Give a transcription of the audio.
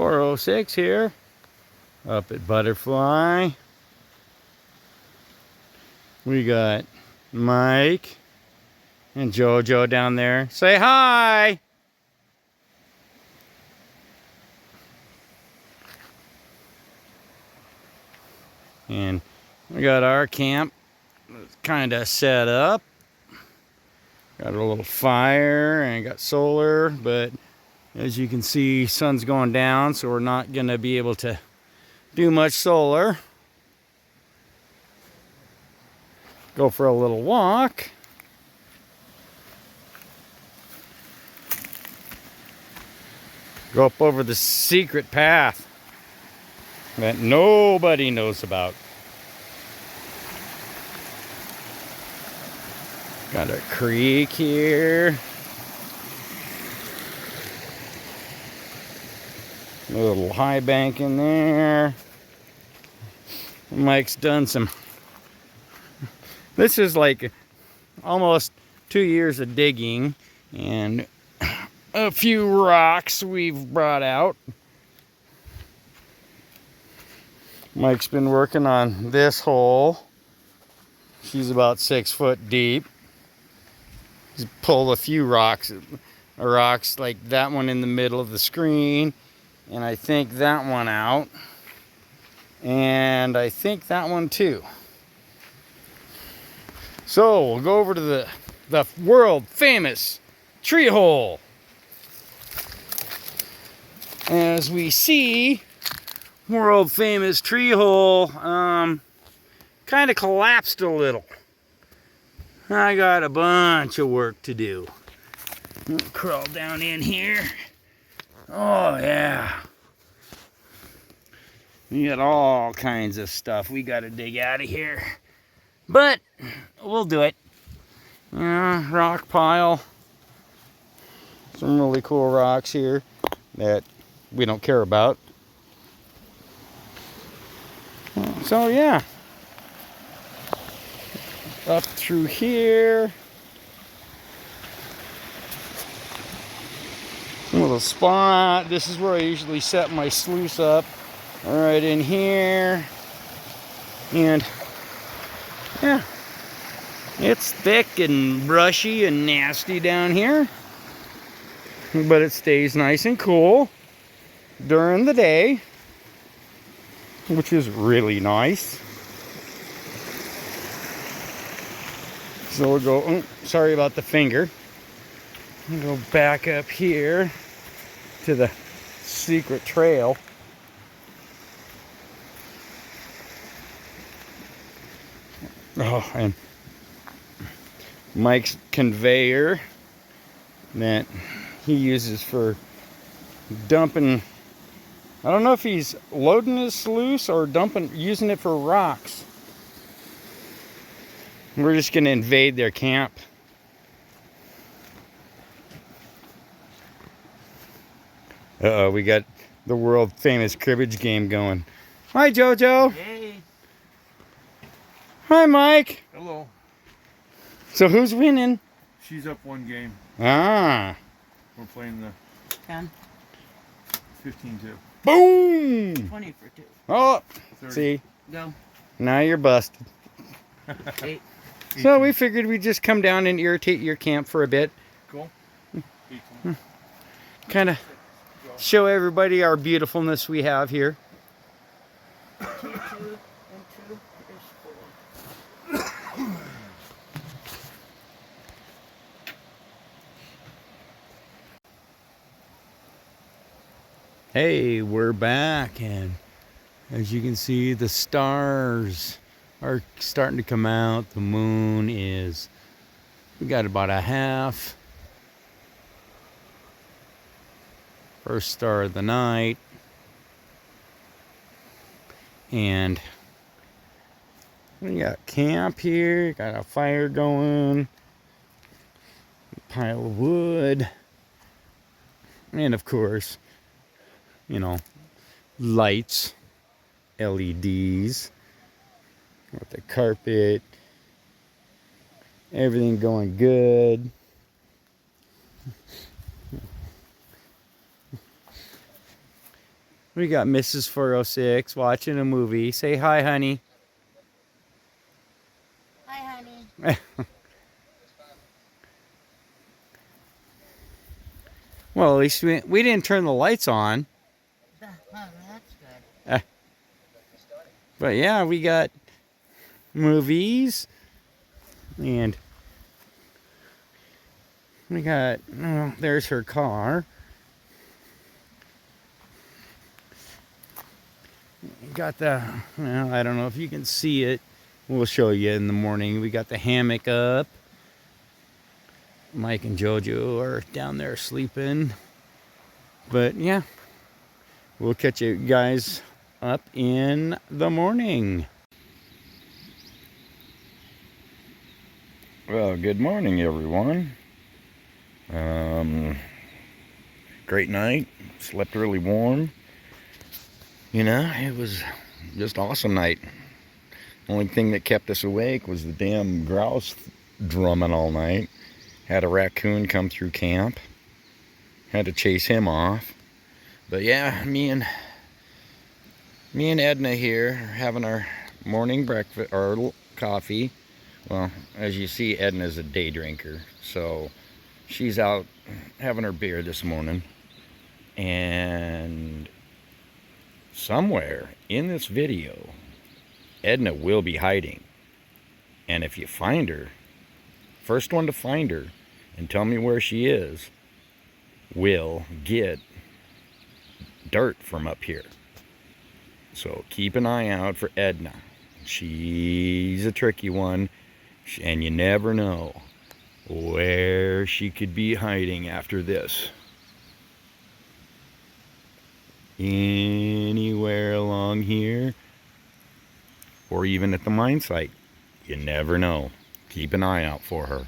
406 here, up at Butterfly. We got Mike and JoJo down there. Say hi! And we got our camp kind of set up. Got a little fire and got solar, but as you can see, sun's going down, so we're not going to be able to do much solar. Go for a little walk. Go up over the secret path that nobody knows about. Got a creek here. A little high bank in there. Mike's done some. This is like almost 2 years of digging and a few rocks we've brought out. Mike's been working on this hole. She's about 6 foot deep. He's pulled a few rocks like that one in the middle of the screen, and I think that one out, and I think that one too. So we'll go over to the world famous tree hole. As we see, world famous tree hole kind of collapsed a little. I got a bunch of work to do. Crawl down in here. Oh yeah. We got all kinds of stuff we got to dig out of here. But we'll do it. Rock pile. Some really cool rocks here that we don't care about. So yeah. Up through here. A little spot. This is where I usually set my sluice up. Right in here. And yeah, it's thick and brushy and nasty down here. But it stays nice and cool during the day, which is really nice. So we'll go, sorry about the finger. We'll go back up here to the secret trail. Oh, and Mike's conveyor that he uses for dumping. I don't know if he's loading his sluice or using it for rocks. We're just going to invade their camp. Uh-oh, we got the world famous cribbage game going. Hi, JoJo. Hey. Hi, Mike. Hello. So who's winning? She's up 1 game. Ah. We're playing the 10. 15-2. Boom. 20 for 2. Oh, 30. see. Go. Now you're busted. 8. So we figured we'd just come down and irritate your camp for a bit. Cool. 18. Kind of show everybody our beautifulness we have here. 2, 2, and 2 is 4. Hey, we're back, and as you can see, the stars are starting to come out. The moon is, we got about a half. First star of the night. And we got camp here, got a fire going, pile of wood, and of course, you know, lights, LEDs, with the carpet, everything going good. We got Mrs. 406 watching a movie. Say hi, honey. Hi, honey. Well, at least we didn't turn the lights on. Oh, that's good. But yeah, we got movies. And we got, oh, there's her car. Got the, well, I don't know if you can see it. We'll show you in the morning. We got the hammock up. Mike and Jojo are down there sleeping. But yeah, we'll catch you guys up in the morning. Well, good morning, everyone. Great night. Slept really warm. You know, it was just awesome night. Only thing that kept us awake was the damn grouse drumming all night. Had a raccoon come through camp. Had to chase him off. But yeah, me and Edna here are having our morning breakfast, or coffee. Well, as you see, Edna's a day drinker, so she's out having her beer this morning. And somewhere in this video, Edna will be hiding. And if you find her, first one to find her and tell me where she is will get dirt from up here. So keep an eye out for Edna. She's a tricky one, and you never know where she could be hiding after this. Anywhere along here, or even at the mine site. You never know. Keep an eye out for her.